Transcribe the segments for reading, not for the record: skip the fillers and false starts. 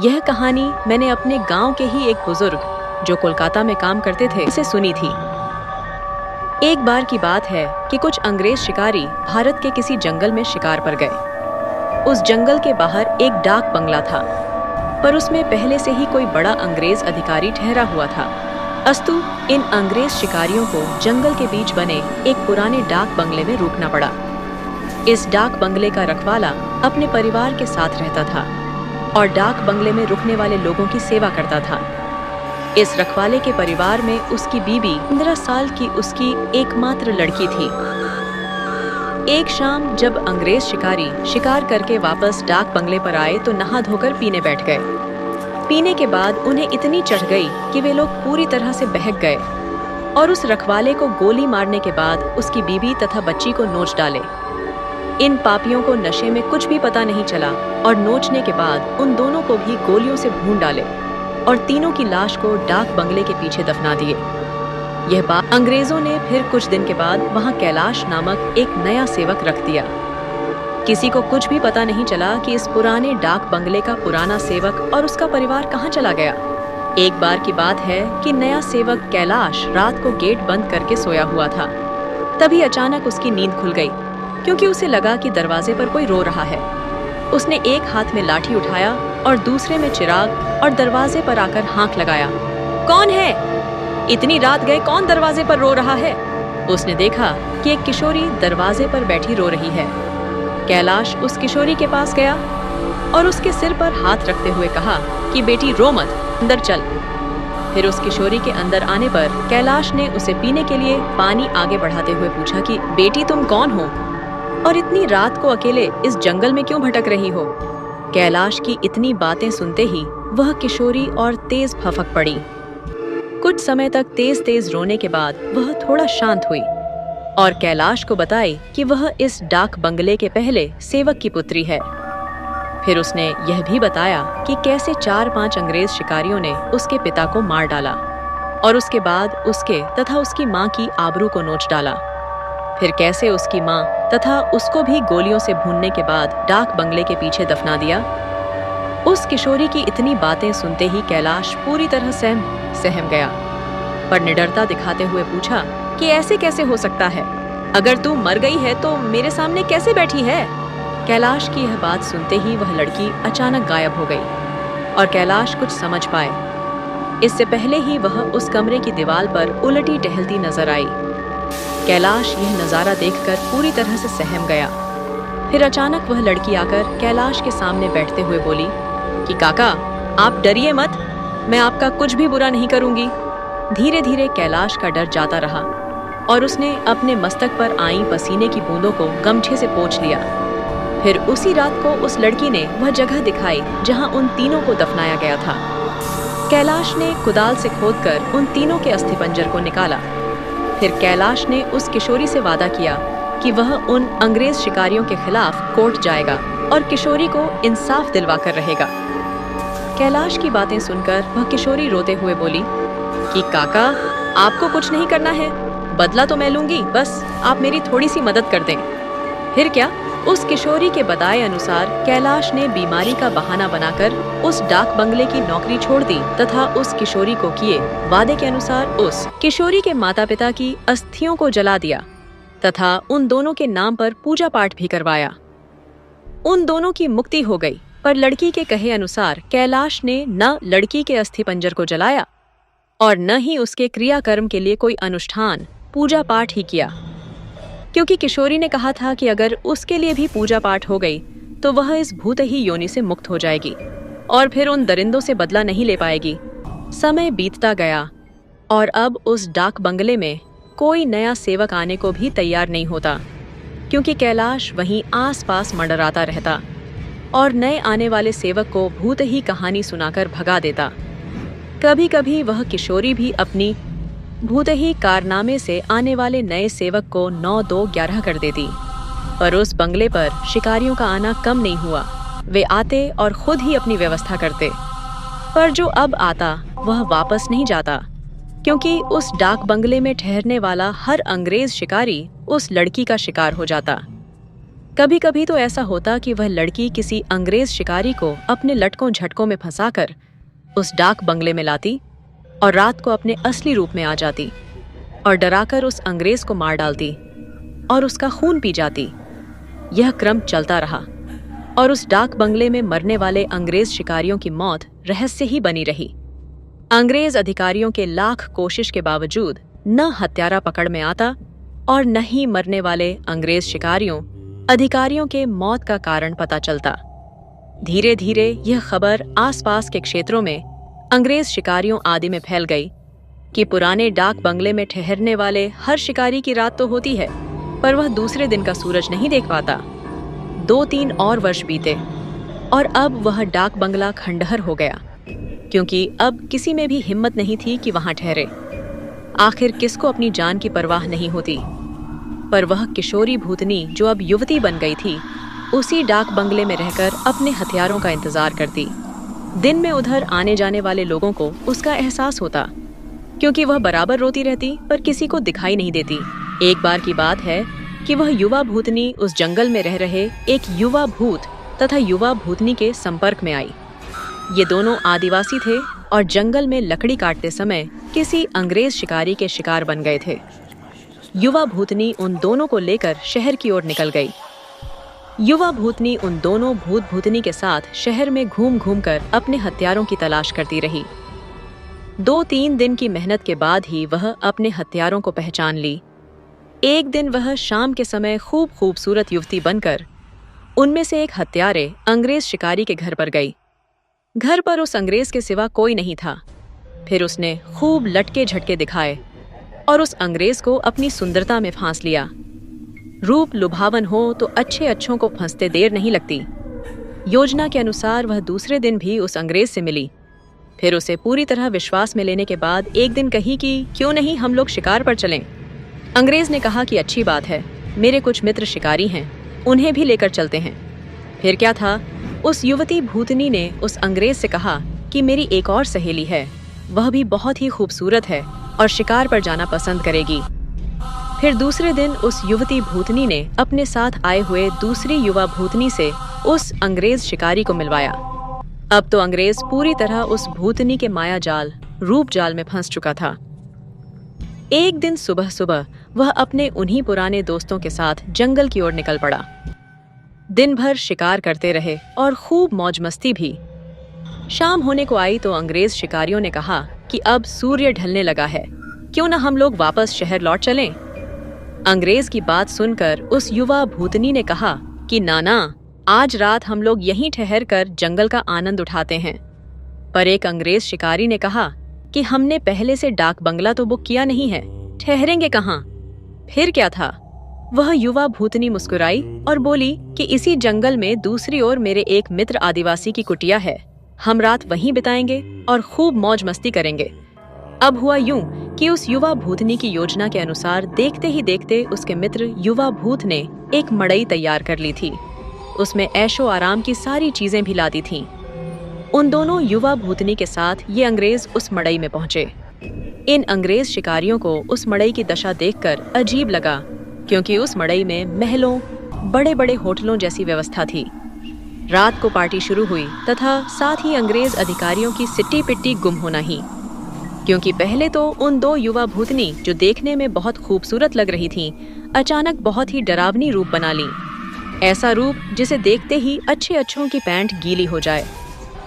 यह कहानी मैंने अपने गांव के ही एक बुजुर्ग जो कोलकाता में काम करते थे से सुनी थी। एक बार की बात है कि कुछ अंग्रेज शिकारी भारत के किसी जंगल में शिकार पर गए। उस जंगल के बाहर एक डाक बंगला था, पर उसमें पहले से ही कोई बड़ा अंग्रेज अधिकारी ठहरा हुआ था। अस्तु इन अंग्रेज शिकारियों को जंगल के बीच बने एक पुराने डाक बंगले में रुकना पड़ा। इस डाक बंगले का रखवाला अपने परिवार के साथ रहता था और डाक बंगले में रुकने वाले लोगों की सेवा करता था। इस रखवाले के परिवार में उसकी बीबी 15 साल की उसकी एकमात्र लड़की थी। एक शाम जब अंग्रेज शिकारी शिकार करके वापस डाक बंगले पर आए तो नहा धोकर पीने बैठ गए। पीने के बाद उन्हें इतनी चढ़ गई कि वे लोग पूरी तरह से बहक गए और उस रखवाले को गोली मारने के बाद उसकी बीबी तथा बच्ची को नोच डाले। इन पापियों को नशे में कुछ भी पता नहीं चला और नोचने के बाद उन दोनों को भी गोलियों से भून डाले और तीनों की लाश को डाक बंगले के पीछे दफना दिए। यह बात अंग्रेजों ने फिर कुछ दिन के बाद वहां कैलाश नामक एक नया सेवक रख दिया। किसी को कुछ भी पता नहीं चला कि इस पुराने डाक बंगले का पुराना सेवक और उसका परिवार कहाँ चला गया। एक बार की बात है कि नया सेवक कैलाश रात को गेट बंद करके सोया हुआ था। तभी अचानक उसकी नींद खुल गई क्योंकि उसे लगा कि दरवाजे पर कोई रो रहा है। उसने एक हाथ में लाठी उठाया और दूसरे में चिराग और दरवाजे पर आकर हाँक लगाया। कौन है? इतनी रात गए कौन दरवाजे पर रो रहा है? उसने देखा कि एक किशोरी दरवाजे पर बैठी रो रही है। कैलाश उस किशोरी के पास गया और उसके सिर पर हाथ रखते हुए कहा कि बेटी रो मत, अंदर चल। फिर उस किशोरी के अंदर आने पर कैलाश ने उसे पीने के लिए पानी आगे बढ़ाते हुए पूछा कि बेटी तुम कौन हो और इतनी रात को अकेले इस जंगल में क्यों भटक रही हो? कैलाश की इतनी बातें सुनते ही वह किशोरी और तेज फफक पड़ी। कुछ समय तक तेज तेज रोने के बाद वह थोड़ा शांत हुई और कैलाश को बताई कि वह इस डाक बंगले के पहले सेवक की पुत्री है। फिर उसने यह भी बताया कि कैसे 4-5 अंग्रेज शिकारियों ने उसके पिता को मार डाला और उसके बाद उसके तथा उसकी माँ की आबरू को नोच डाला। फिर कैसे उसकी माँ तथा उसको भी गोलियों से भूनने के बाद डाक बंगले के पीछे दफना दिया। उस किशोरी की इतनी बातें सुनते ही कैलाश पूरी तरह सहम गया, पर निडरता दिखाते हुए पूछा कि ऐसे कैसे हो सकता है? अगर तू मर गई है तो मेरे सामने कैसे बैठी है? कैलाश की यह बात सुनते ही वह लड़की अचानक गायब हो गई और कैलाश कुछ समझ पाए इससे पहले ही वह उस कमरे की दीवार पर उलटी टहलती नजर आई। कैलाश यह नजारा देखकर पूरी तरह से सहम गया। फिर अचानक वह लड़की आकर कैलाश के सामने बैठते हुए बोली कि काका आप डरिए मत, मैं आपका कुछ भी बुरा नहीं करूंगी। धीरे धीरे कैलाश का डर जाता रहा और उसने अपने मस्तक पर आई पसीने की बूंदों को गमछे से पोंछ लिया। फिर उसी रात को उस लड़की ने वह जगह दिखाई जहां उन तीनों को दफनाया गया था। कैलाश ने कुदाल से खोदकर उन तीनों के अस्थिपंजर को निकाला। फिर कैलाश ने उस किशोरी से वादा किया कि वह उन अंग्रेज शिकारियों के खिलाफ कोर्ट जाएगा और किशोरी को इंसाफ दिलवाकर रहेगा। कैलाश की बातें सुनकर वह किशोरी रोते हुए बोली कि काका आपको कुछ नहीं करना है, बदला तो मैं लूंगी, बस आप मेरी थोड़ी सी मदद कर दें। फिर क्या? उस किशोरी के बताए अनुसार कैलाश ने बीमारी का बहाना बनाकर उस डाक बंगले की नौकरी छोड़ दी तथा उस किशोरी को किए वादे के अनुसार उस किशोरी के माता पिता की अस्थियों को जला दिया तथा उन दोनों के नाम पर पूजा पाठ भी करवाया। उन दोनों की मुक्ति हो गई, पर लड़की के कहे अनुसार कैलाश ने न लड़की के अस्थिपंजर को जलाया और न ही उसके क्रियाकर्म के लिए कोई अनुष्ठान पूजा पाठ ही किया, क्योंकि किशोरी ने कहा था कि अगर उसके लिए भी पूजा पाठ हो गई तो वह इस भूतही योनि से मुक्त हो जाएगी और फिर उन दरिंदों से बदला नहीं ले पाएगी। समय बीतता गया और अब उस डाक बंगले में कोई नया सेवक आने को भी तैयार नहीं होता, क्योंकि कैलाश वहीं आसपास मंडराता रहता और नए आने वाले सेवक को भूतही कहानी सुनाकर भगा देता। कभी कभी वह किशोरी भी अपनी भूतही कारनामे से आने वाले नए सेवक को 9-2-11 कर देती, पर उस बंगले पर शिकारियों का आना कम नहीं हुआ। वे आते और खुद ही अपनी व्यवस्था करते, पर जो अब आता वह वापस नहीं जाता, क्योंकि उस डाक बंगले में ठहरने वाला हर अंग्रेज शिकारी उस लड़की का शिकार हो जाता। कभी कभी तो ऐसा होता कि वह लड़की किसी अंग्रेज शिकारी को अपने लटकों झटकों में फंसाकर उस डाक बंगले में लाती और रात को अपने असली रूप में आ जाती और डराकर उस अंग्रेज को मार डालती और उसका खून पी जाती। यह क्रम चलता रहा और उस डाक बंगले में मरने वाले अंग्रेज शिकारियों की मौत रहस्य ही बनी रही। अंग्रेज अधिकारियों के लाख कोशिश के बावजूद न हत्यारा पकड़ में आता और न ही मरने वाले अंग्रेज शिकारियों अधिकारियों के मौत का कारण पता चलता। धीरे धीरे यह खबर आसपास के क्षेत्रों में अंग्रेज शिकारियों आदि में फैल गई कि पुराने डाक बंगले में ठहरने वाले हर शिकारी की रात तो होती है, पर वह दूसरे दिन का सूरज नहीं देख पाता। 2-3 और वर्ष बीते और अब वह डाक बंगला खंडहर हो गया, क्योंकि अब किसी में भी हिम्मत नहीं थी कि वहां ठहरे। आखिर किसको अपनी जान की परवाह नहीं होती, पर वह किशोरी भूतनी जो अब युवती बन गई थी, उसी डाक बंगले में रहकर अपने हथियारों का इंतजार करती। दिन में उधर आने जाने वाले लोगों को उसका एहसास होता, क्योंकि वह बराबर रोती रहती पर किसी को दिखाई नहीं देती। एक बार की बात है कि वह युवा भूतनी उस जंगल में रह रहे एक युवा भूत तथा युवा भूतनी के संपर्क में आई। ये दोनों आदिवासी थे और जंगल में लकड़ी काटते समय किसी अंग्रेज शिकारी के शिकार बन गए थे। युवा भूतनी उन दोनों को लेकर शहर की ओर निकल गई। युवा भूतनी उन दोनों भूत भूतनी के साथ शहर में घूम घूम कर अपने हथियारों की तलाश करती रही। 2-3 दिन की मेहनत के बाद ही वह अपने हथियारों को पहचान ली। एक दिन वह शाम के समय खूबसूरत युवती बनकर उनमें से एक हत्यारे अंग्रेज शिकारी के घर पर गई। घर पर उस अंग्रेज के सिवा कोई नहीं था। फिर उसने खूब लटके झटके दिखाए और उस अंग्रेज को अपनी सुंदरता में फांस लिया। रूप लुभावन हो तो अच्छे अच्छों को फंसते देर नहीं लगती। योजना के अनुसार वह दूसरे दिन भी उस अंग्रेज से मिली। फिर उसे पूरी तरह विश्वास में लेने के बाद एक दिन कही कि क्यों नहीं हम लोग शिकार पर चलें। अंग्रेज ने कहा कि अच्छी बात है, मेरे कुछ मित्र शिकारी हैं, उन्हें भी लेकर चलते हैं। फिर क्या था, उस युवती भूतनी ने उस अंग्रेज से कहा कि मेरी एक और सहेली है, वह भी बहुत ही खूबसूरत है और शिकार पर जाना पसंद करेगी। फिर दूसरे दिन उस युवती भूतनी ने अपने साथ आए हुए दूसरी युवा भूतनी से उस अंग्रेज शिकारी को मिलवाया। अब तो अंग्रेज पूरी तरह उस भूतनी के माया जाल, रूप जाल में फंस चुका था। एक दिन सुबह सुबह वह अपने उन्हीं पुराने दोस्तों के साथ जंगल की ओर निकल पड़ा। दिन भर शिकार करते रहे और खूब मौज मस्ती भी। शाम होने को आई तो अंग्रेज शिकारियों ने कहा कि अब सूर्य ढलने लगा है, क्यों न हम लोग वापस शहर लौट चलें। अंग्रेज की बात सुनकर उस युवा भूतनी ने कहा कि नाना, आज रात हम लोग यहीं ठहर कर जंगल का आनंद उठाते हैं। पर एक अंग्रेज शिकारी ने कहा कि हमने पहले से डाक बंगला तो बुक किया नहीं है, ठहरेंगे कहाँ। फिर क्या था, वह युवा भूतनी मुस्कुराई और बोली कि इसी जंगल में दूसरी ओर मेरे एक मित्र आदिवासी की कुटिया है, हम रात वहीं बिताएंगे और खूब मौज मस्ती करेंगे। अब हुआ यूं कि उस युवा भूतनी की योजना के अनुसार देखते ही देखते उसके मित्र युवा भूत ने एक मड़ई तैयार कर ली थी। उसमें ऐशो आराम की सारी चीजें भी लादी थीं। उन दोनों युवा भूतनी के साथ ये अंग्रेज उस मड़ई में पहुंचे। इन अंग्रेज शिकारियों को उस मड़ई की दशा देखकर अजीब लगा, क्योंकि उस मड़ई में महलों, बड़े बड़े होटलों जैसी व्यवस्था थी। रात को पार्टी शुरू हुई तथा साथ ही अंग्रेज अधिकारियों की सिट्टी पिट्टी गुम होना ही, क्योंकि पहले तो उन दो युवा भूतनी जो देखने में बहुत खूबसूरत लग रही थीं, अचानक बहुत ही डरावनी रूप बना लीं। ऐसा रूप जिसे देखते ही अच्छे अच्छों की पैंट गीली हो जाए।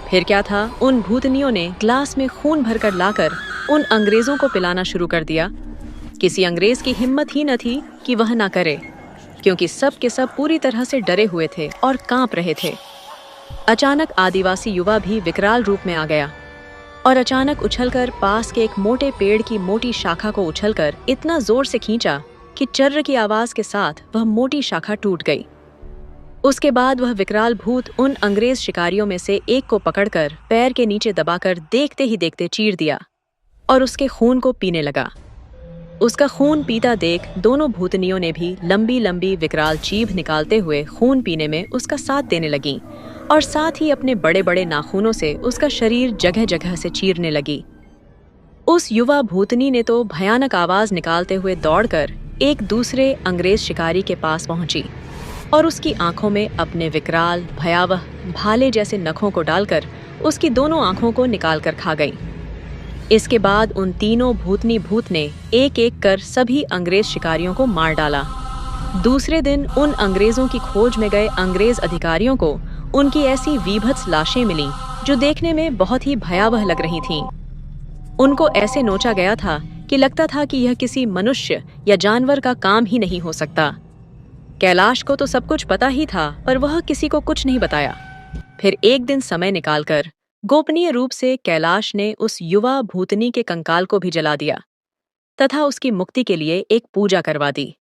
फिर क्या था, उन भूतनियों ने ग्लास में खून भरकर लाकर उन अंग्रेजों को पिलाना शुरू कर दिया। किसी अंग्रेज की हिम्मत ही न थी कि वह ना करे, क्योंकि सब के सब पूरी तरह से डरे हुए थे और कांप रहे थे। अचानक आदिवासी युवा भी विकराल रूप में आ गया और अचानक उछलकर पास के एक मोटे पेड़ की मोटी शाखा को उछलकर इतना जोर से खींचा कि चर्र की आवाज के साथ वह मोटी शाखा टूट गई। उसके बाद वह विकराल भूत उन अंग्रेज शिकारियों में से एक को पकड़कर पैर के नीचे दबाकर देखते ही देखते चीर दिया और उसके खून को पीने लगा। उसका खून पीता देख दोनों भूतनियों ने भी लंबी लंबी विकराल जीभ निकालते हुए खून पीने में उसका साथ देने लगीं और साथ ही अपने बड़े बड़े नाखूनों से उसका शरीर जगह जगह से चीरने लगी। उस युवा भूतनी ने तो भयानक आवाज निकालते हुए दौड़कर एक दूसरे अंग्रेज शिकारी के पास पहुंची और उसकी आंखों में अपने विकराल भयावह भाले जैसे नखों को डालकर उसकी दोनों आंखों को निकाल कर खा गई। इसके बाद उन तीनों भूतनी भूत ने एक एक कर सभी अंग्रेज शिकारियों को मार डाला। दूसरे दिन उन अंग्रेजों की खोज में गए अंग्रेज अधिकारियों को उनकी ऐसी वीभत्स लाशें मिलीं जो देखने में बहुत ही भयावह लग रही थीं। उनको ऐसे नोचा गया था कि लगता था कि यह किसी मनुष्य या जानवर का काम ही नहीं हो सकता। कैलाश को तो सब कुछ पता ही था, पर वह किसी को कुछ नहीं बताया। फिर एक दिन समय निकालकर गोपनीय रूप से कैलाश ने उस युवा भूतनी के कंकाल को भी जला दिया तथा उसकी मुक्ति के लिए एक पूजा करवा दी।